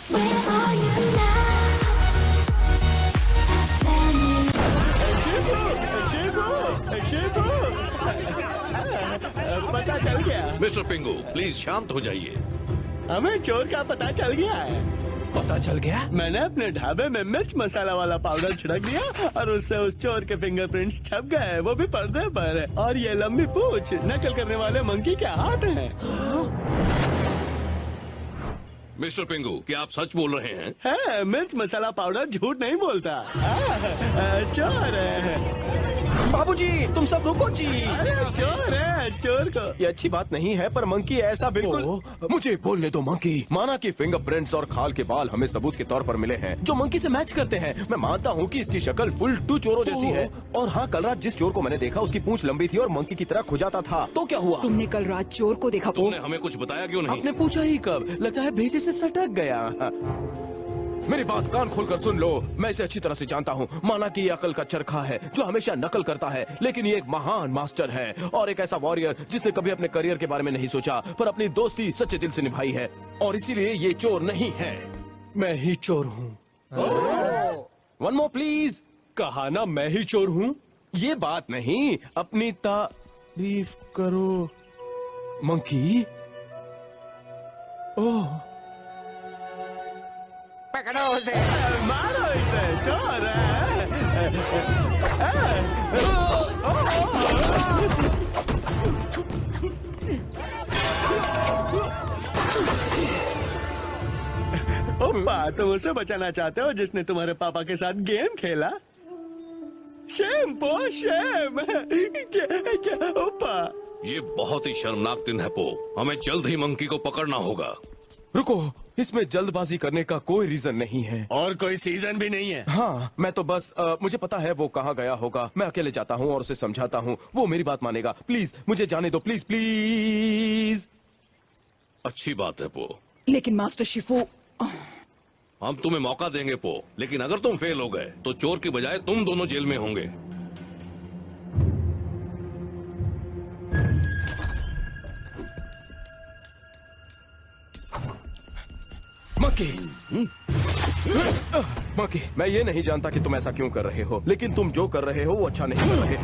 पता चल गया। मिस्टर पिंगू, प्लीज शांत हो जाइए। हमें चोर का पता चल गया है। पता चल गया? मैंने अपने ढाबे में मिर्च मसाला वाला पाउडर छिड़क दिया और उससे उस चोर के फिंगरप्रिंट्स छप गए, वो भी पर्दे पर। और ये लंबी पूंछ नकल करने वाले मंकी के हाथ है। मिस्टर पिंगू, क्या आप सच बोल रहे हैं? है, मिर्च मसाला पाउडर झूठ नहीं बोलता। चोर है। बाबूजी, तुम सब रुको जी। अरे चोर है, चोर को। ये अच्छी बात नहीं है, पर मंकी ऐसा बिल्कुल। मुझे बोलने दो मंकी। माना कि फिंगरप्रिंट्स और खाल के बाल हमें सबूत के तौर पर मिले हैं जो मंकी से मैच करते हैं। मैं मानता हूँ कि इसकी शक्ल फुल टू चोरों जैसी है। और हाँ, कल रात जिस चोर को मैंने देखा उसकी पूंछ लंबी थी और मंकी की तरह खुजाता था। तो क्या हुआ? तुमने कल रात चोर को देखा? तुमने हमें कुछ बताया क्यों नहीं? आपने पूछा ही कब? लगता है भेजे से सटक गया। मेरी बात कान खोलकर सुन लो, मैं इसे अच्छी तरह से जानता हूँ। माना कि ये अकल का चरखा है जो हमेशा नकल करता है, लेकिन ये एक महान मास्टर है और एक ऐसा वॉरियर जिसने कभी अपने करियर के बारे में नहीं सोचा पर अपनी दोस्ती सच्चे दिल से निभाई है। और इसीलिए ये चोर नहीं है। मैं ही चोर हूँ। One more please. कहा ना मैं ही चोर हूँ। ये बात नहीं, अपनी तारीफ करो मंकी। ओह, पकड़ो उसे। मारो इसे, चोर है। ओप्पा, तुम उसे बचाना चाहते हो जिसने तुम्हारे पापा के साथ गेम खेला? शेम पो, शेम। क्या ओप्पा? ये बहुत ही शर्मनाक दिन है पो। हमें जल्द ही मंकी को पकड़ना होगा। रुको, इसमें जल्दबाजी करने का कोई रीजन नहीं है। और कोई सीजन भी नहीं है। हाँ, मैं तो बस मुझे पता है वो कहाँ गया होगा। मैं अकेले जाता हूँ और उसे समझाता हूँ, वो मेरी बात मानेगा। प्लीज मुझे जाने दो, प्लीज प्लीज। अच्छी बात है पो, लेकिन मास्टर शिफू, हम तुम्हें मौका देंगे पो, लेकिन अगर तुम फेल हो गए तो चोर की बजाय तुम दोनों जेल में होंगे। मकी, मकी, मैं ये नहीं जानता कि तुम ऐसा क्यों कर रहे हो, लेकिन तुम जो कर रहे हो वो अच्छा नहीं कर रहे।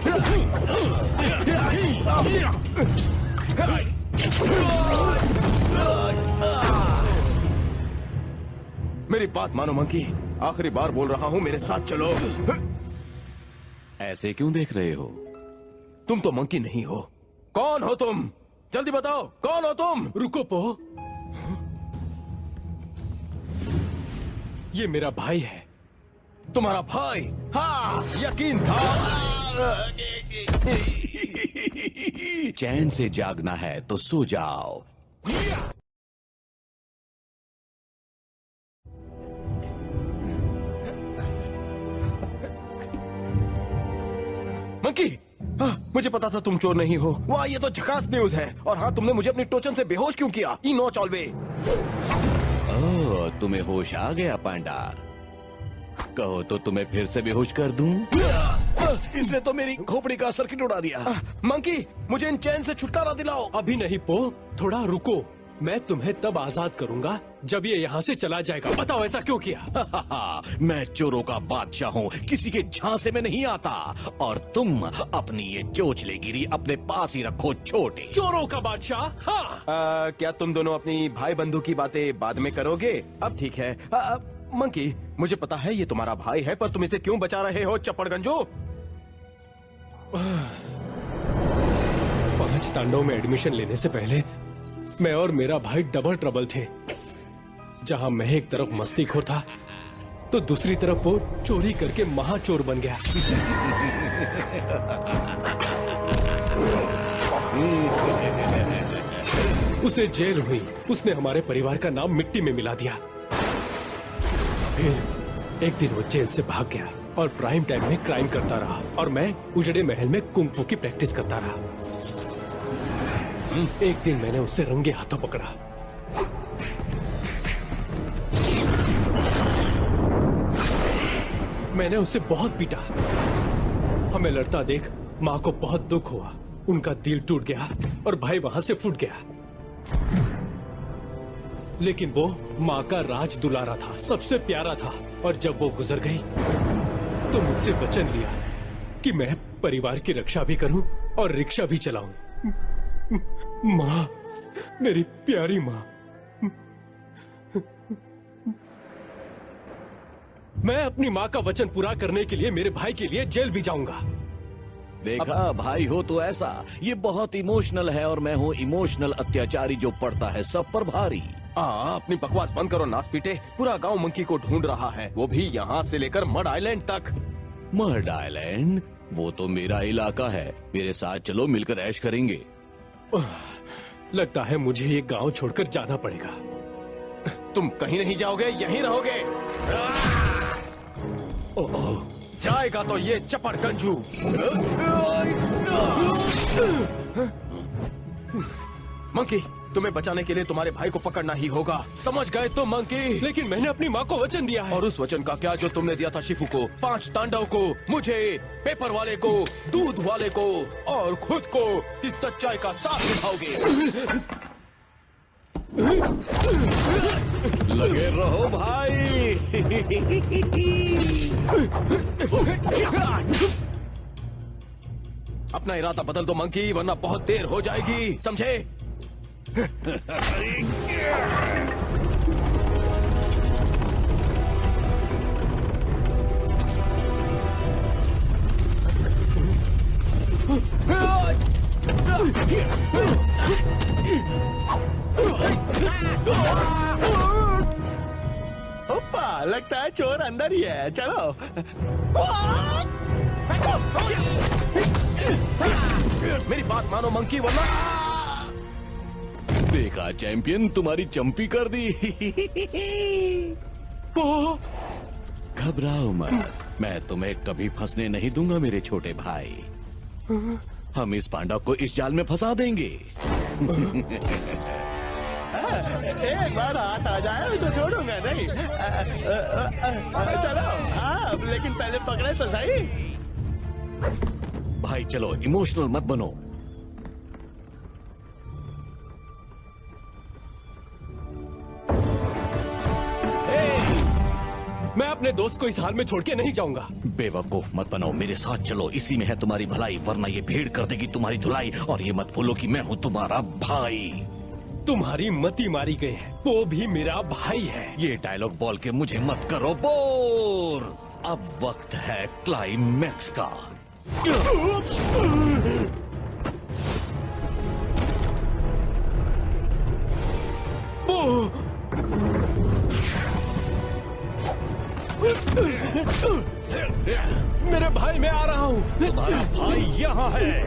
मेरी बात मानो मंकी, आखिरी बार बोल रहा हूँ, मेरे साथ चलो। ऐसे क्यों देख रहे हो? तुम तो मंकी नहीं हो। कौन हो तुम? जल्दी बताओ, कौन हो तुम? रुको पो, ये मेरा भाई है। तुम्हारा भाई? हाँ, यकीन था। चैन से जागना है तो सो जाओ। मंकी, हाँ, मुझे पता था तुम चोर नहीं हो। वाह, ये तो झकास न्यूज है। और हाँ, तुमने मुझे अपनी टोचन से बेहोश क्यों किया? ई नो चॉलवे। ओह, तुम्हें होश आ गया पांडा। कहो तो तुम्हें फिर से बेहोश कर दूं? इसने तो मेरी खोपड़ी का सर्किट उड़ा दिया। मंकी, मुझे इन चैन से छुटकारा दिलाओ। अभी नहीं पो, थोड़ा रुको। मैं तुम्हें तब आजाद करूंगा जब ये यहाँ से चला जाएगा। बताओ ऐसा क्यों किया? मैं चोरों का बादशाह हूँ, किसी के झांसे में नहीं आता। और तुम अपनी ये चोचलेगिरी अपने पास ही रखो छोटे। चोरों का बादशाह? हाँ। क्या तुम दोनों अपनी भाई बंधु की बातें बाद में करोगे? अब ठीक है। मंकी, मुझे पता है ये तुम्हारा भाई है, पर तुम इसे क्यों बचा रहे हो चप्पड़गंजो? 5 तांडव में एडमिशन लेने से पहले मैं और मेरा भाई डबल ट्रबल थे। जहां मैं एक तरफ मस्तीखोर था तो दूसरी तरफ वो चोरी करके महाचोर बन गया। उसे जेल हुई, उसने हमारे परिवार का नाम मिट्टी में मिला दिया। फिर एक दिन वो जेल से भाग गया और प्राइम टाइम में क्राइम करता रहा और मैं उजड़े महल में कुंग-फू की प्रैक्टिस करता रहा। एक दिन मैंने उसे रंगे हाथों पकड़ा। मैंने उसे बहुत पीटा। हमें लड़ता देख माँ को बहुत दुख हुआ। उनका दिल टूट गया और भाई वहां से फूट गया। लेकिन वो माँ का राज दुलारा था, सबसे प्यारा था। और जब वो गुजर गई तो मुझसे वचन लिया कि मैं परिवार की रक्षा भी करूं और रिक्शा भी चलाऊं। माँ, मेरी प्यारी माँ। मैं अपनी माँ का वचन पूरा करने के लिए मेरे भाई के लिए जेल भी जाऊंगा। देखा भाई हो तो ऐसा, ये बहुत इमोशनल है और मैं हूँ इमोशनल अत्याचारी जो पड़ता है सब पर भारी। अपनी बकवास बंद करो नास पीटे। पूरा गांव मंकी को ढूंढ रहा है, वो भी यहाँ से लेकर मड आइलैंड तक। मर्ड आइलैंड? वो तो मेरा इलाका है, मेरे साथ चलो, मिलकर ऐश करेंगे। लगता है मुझे ये गांव छोड़कर जाना पड़ेगा। तुम कहीं नहीं जाओगे, यहीं रहोगे। जाएगा तो ये चपड़ गंजू। मंकी, तुम्हें बचाने के लिए तुम्हारे भाई को पकड़ना ही होगा, समझ गए तुम मंकी? लेकिन मैंने अपनी माँ को वचन दिया है। और उस वचन का क्या जो तुमने दिया था शिफू को, 5 तांडव को, मुझे, पेपर वाले को, दूध वाले को और खुद को, कि सच्चाई का साथ निभाओगे। लगे रहो भाई। अपना इरादा बदल दो मंकी, वरना बहुत देर हो जाएगी, समझे? ओप्पा, लगता है चोर अंदर ही है, चलो। मेरी बात मानो मंकी, वरना देखा चैंपियन, तुम्हारी चंपी कर दी। घबराओ मत, मैं तुम्हें कभी फंसने नहीं दूंगा मेरे छोटे भाई। हम इस पांडा को इस जाल में फंसा देंगे। एक बार हाथ आ जाए तो छोड़ूंगा नहीं। चलो, हाँ, लेकिन पहले पकड़े तो सही। भाई चलो, इमोशनल मत बनो। मैं अपने दोस्त को इस हाल में छोड़ के नहीं जाऊंगा। बेवकूफ मत बनो, मेरे साथ चलो, इसी में है तुम्हारी भलाई, वरना ये भीड़ कर देगी तुम्हारी धुलाई। और ये मत भूलो कि मैं हूँ तुम्हारा भाई। तुम्हारी मती मारी गई है, वो भी मेरा भाई है। ये डायलॉग बोल के मुझे मत करो बोर। अब वक्त है क्लाइमैक्स का। मेरे भाई, मैं आ रहा हूँ। तुम्हारा भाई यहाँ है।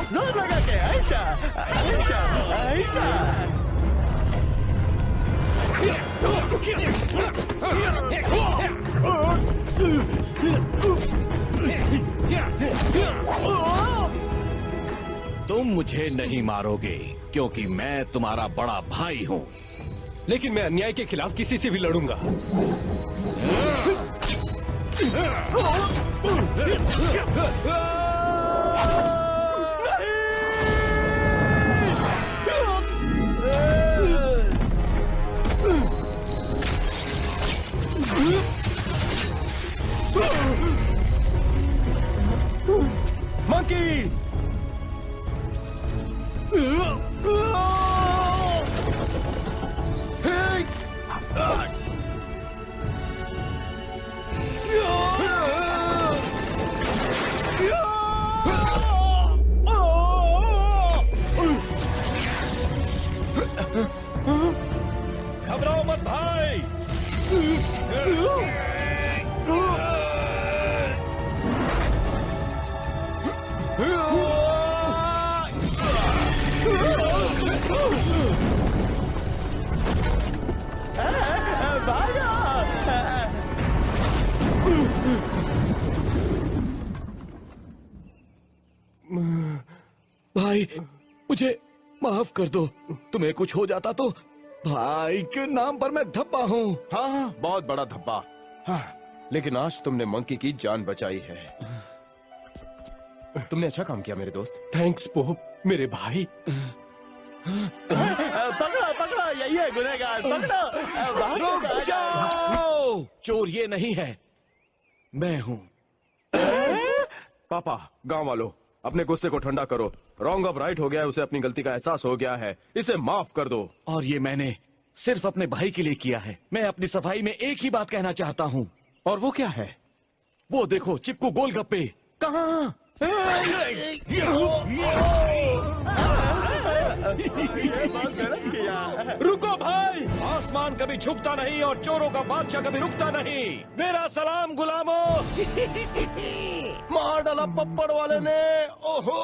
जोर लगा के, आयशा, आयशा, आयशा। तुम मुझे नहीं मारोगे क्योंकि मैं तुम्हारा बड़ा भाई हूँ। लेकिन मैं अन्याय के खिलाफ किसी से भी लड़ूंगा। मंकी! घबराओ मत भाई। भाई, मुझे माफ कर दो। तुम्हें कुछ हो जाता तो भाई के नाम पर मैं धब्बा हूँ। हाँ हाँ, बहुत बड़ा धब्बा। हाँ, लेकिन आज तुमने मंकी की जान बचाई है। तुमने अच्छा काम किया मेरे दोस्त। थैंक्स पोप, मेरे भाई। पकड़ो पकड़ो, यही है गुनहगार, पकड़ो। बाहर रुक निकालो। जाओ, चोर ये नहीं है, मैं हूँ। पापा, गांव वालों, अपने गुस्से को ठंडा करो। रॉन्ग अब राइट हो गया है, उसे अपनी गलती का एहसास हो गया है, इसे माफ कर दो। और ये मैंने सिर्फ अपने भाई के लिए किया है। मैं अपनी सफाई में एक ही बात कहना चाहता हूँ। और वो क्या है? वो देखो, चिपकू गोलगप्पे। कहाँ? ये बहुत गलत किया। रुको भाई। आसमान कभी झुकता नहीं और चोरों का बादशाह कभी रुकता नहीं। मेरा सलाम गुलामों। मार डाला पप्पड़ वाले ने। ओहो,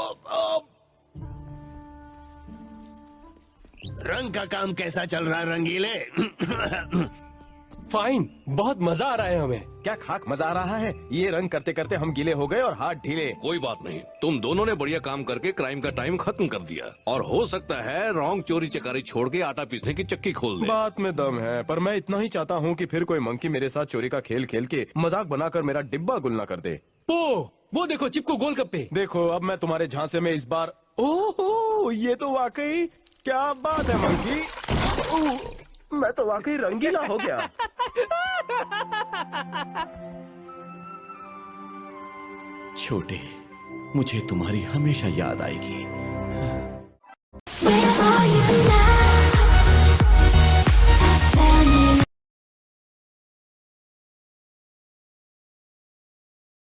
रंग का काम कैसा चल रहा है रंगीले? फाइन, बहुत मजा आ रहा है हमें। क्या खाक मजा आ रहा है? ये रंग करते करते हम गीले हो गए और हाथ ढीले। कोई बात नहीं, तुम दोनों ने बढ़िया काम करके क्राइम का टाइम खत्म कर दिया। और हो सकता है रॉन्ग चोरी चकारी छोड़ के आटा पीसने की चक्की खोल दे। बात में दम है, पर मैं इतना ही चाहता हूँ कि फिर कोई मंकी मेरे साथ चोरी का खेल खेल के मजाक बनाकर मेरा डिब्बा गुल न कर दे। वो देखो चिपको गोलगप्पे। देखो, अब मैं तुम्हारे झांसे में इस बार। ओहो, ये तो वाकई क्या बात है मंकी। मैं तो वाकई रंगीला हो गया। छोटे, मुझे तुम्हारी हमेशा याद आएगी। Where are you?